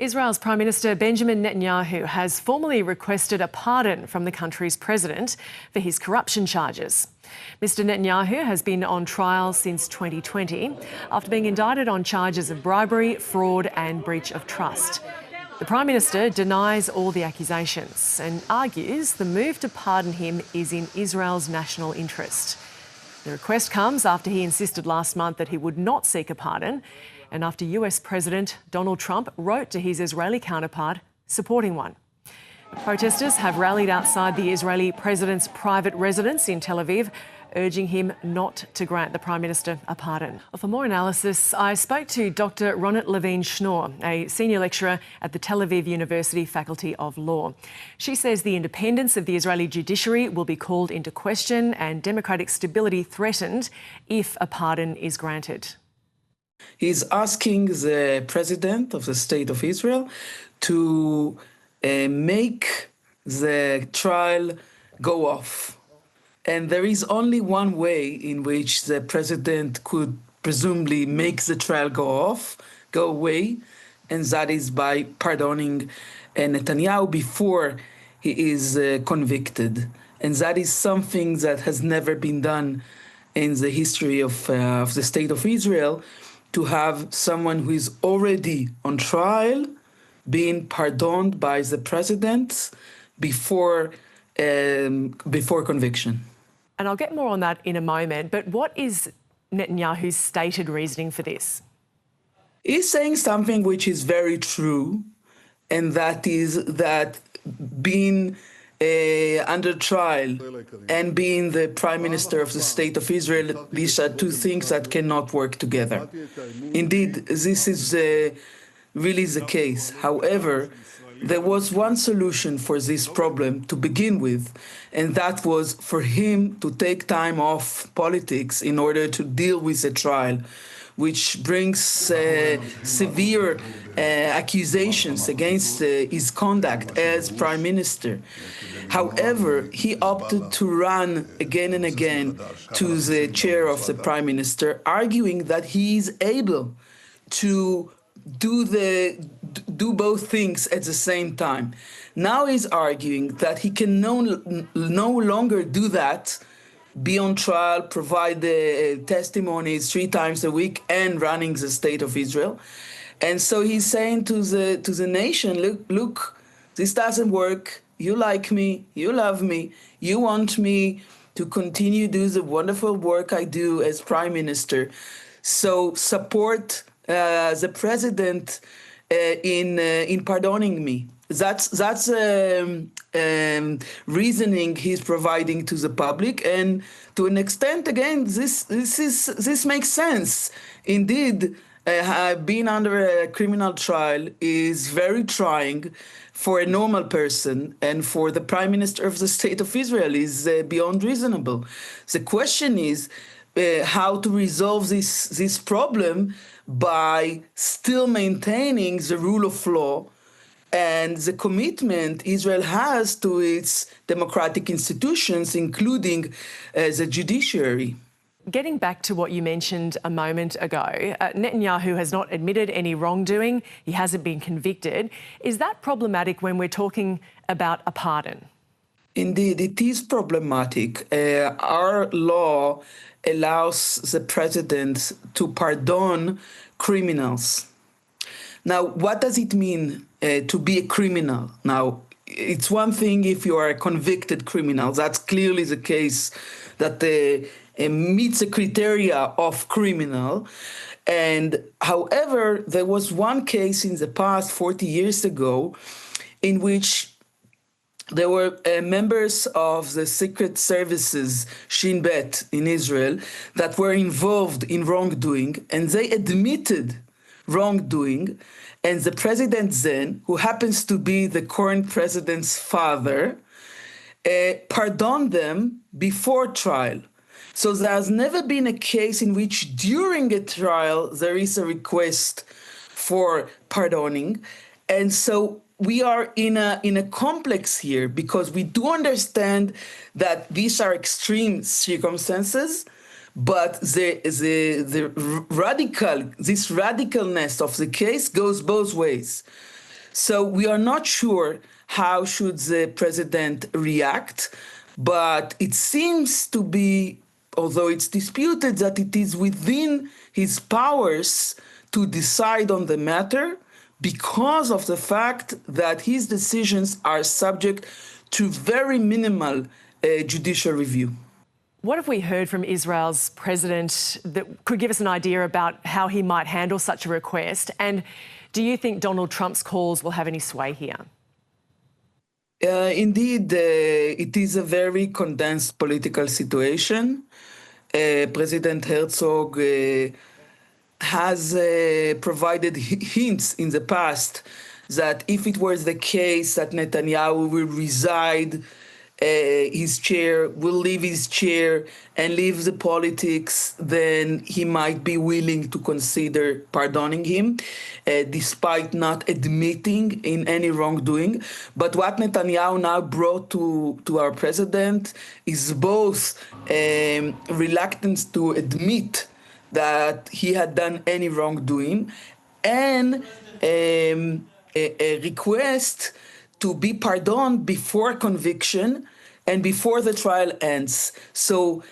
Israel's Prime Minister Benjamin Netanyahu has formally requested a pardon from the country's president for his corruption charges. Mr Netanyahu has been on trial since 2020 after being indicted on charges of bribery, fraud and breach of trust. The Prime Minister denies all the accusations and argues the move to pardon him is in Israel's national interest. The request comes after he insisted last month that he would not seek a pardon and after US President Donald Trump wrote to his Israeli counterpart supporting one. Protesters have rallied outside the Israeli president's private residence in Tel Aviv, urging him not to grant the Prime Minister a pardon. For more analysis, I spoke to Dr. Ronit Leveine-Schnur, a senior lecturer at the Tel Aviv University Faculty of Law. She says the independence of the Israeli judiciary will be called into question and democratic stability threatened if a pardon is granted. He's asking the president of the State of Israel to make the trial go off. And there is only one way in which the president could presumably make the trial go away, and that is by pardoning Netanyahu before he is convicted. And that is something that has never been done in the history of the State of Israel, to have someone who is already on trial being pardoned by the president before conviction. And I'll get more on that in a moment, but what is Netanyahu's stated reasoning for this? He's saying something which is very true, and that is that being under trial and being the Prime Minister of the State of Israel, these are two things that cannot work together. Indeed, this is really the case. However, there was one solution for this problem to begin with, and that was for him to take time off politics in order to deal with the trial, which brings severe accusations against his conduct as Prime Minister. However, he opted to run again and again to the chair of the Prime Minister, arguing that he is able to do both things at the same time. Now he's arguing that he can no longer do that, be on trial, provide the testimonies 3 times a week, and running the State of Israel. And so he's saying to the nation, look, this doesn't work. You like me, you love me, you want me to continue do the wonderful work I do as Prime Minister. So support the president in pardoning me. That's reasoning he's providing to the public, and to an extent, again, this makes sense. Indeed, being under a criminal trial is very trying for a normal person, and for the Prime Minister of the State of Israel is beyond reasonable. The question is how to resolve this problem by still maintaining the rule of law and the commitment Israel has to its democratic institutions, including the judiciary. Getting back to what you mentioned a moment ago, Netanyahu has not admitted any wrongdoing. He hasn't been convicted. Is that problematic when we're talking about a pardon? Indeed, it is problematic. Our law allows the president to pardon criminals. Now, what does it mean to be a criminal? Now, it's one thing if you are a convicted criminal. That's clearly the case that meets the criteria of criminal. And however, there was one case in the past 40 years ago in which there were members of the secret services, Shin Bet, in Israel, that were involved in wrongdoing, and they admitted wrongdoing. And the president then, who happens to be the current president's father, pardoned them before trial. So there has never been a case in which during a trial there is a request for pardoning. And so we are in a complex here, because we do understand that these are extreme circumstances, but this radicalness of the case goes both ways. So we are not sure how should the president react, but it seems to be, although it's disputed, that it is within his powers to decide on the matter because of the fact that his decisions are subject to very minimal judicial review. What have we heard from Israel's president that could give us an idea about how he might handle such a request? And do you think Donald Trump's calls will have any sway here? Indeed, it is a very condensed political situation. President Herzog has provided hints in the past that if it was the case that Netanyahu will leave his chair and leave the politics, then he might be willing to consider pardoning him, despite not admitting in any wrongdoing. But what Netanyahu now brought to our president is both reluctance to admit that he had done any wrongdoing and a request to be pardoned before conviction and before the trial ends. So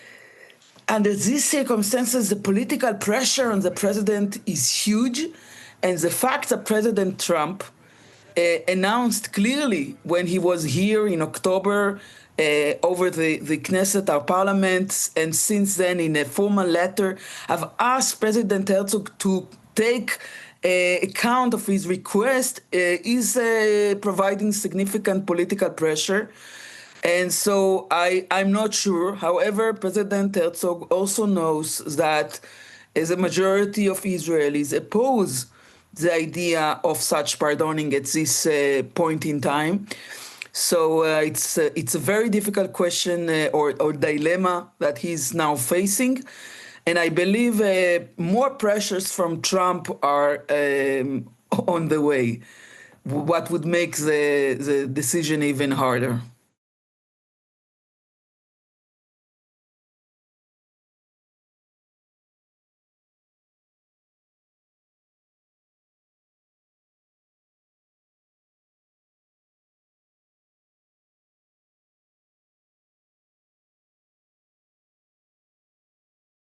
under these circumstances, the political pressure on the president is huge. And the fact that President Trump announced clearly when he was here in October over the Knesset, our parliament, and since then in a formal letter, have asked President Herzog to take account of his request is providing significant political pressure. And so I'm not sure. However, President Herzog also knows that as a majority of Israelis oppose the idea of such pardoning at this point in time. So it's a very difficult question or dilemma that he's now facing. And I believe more pressures from Trump are on the way, what would make the decision even harder.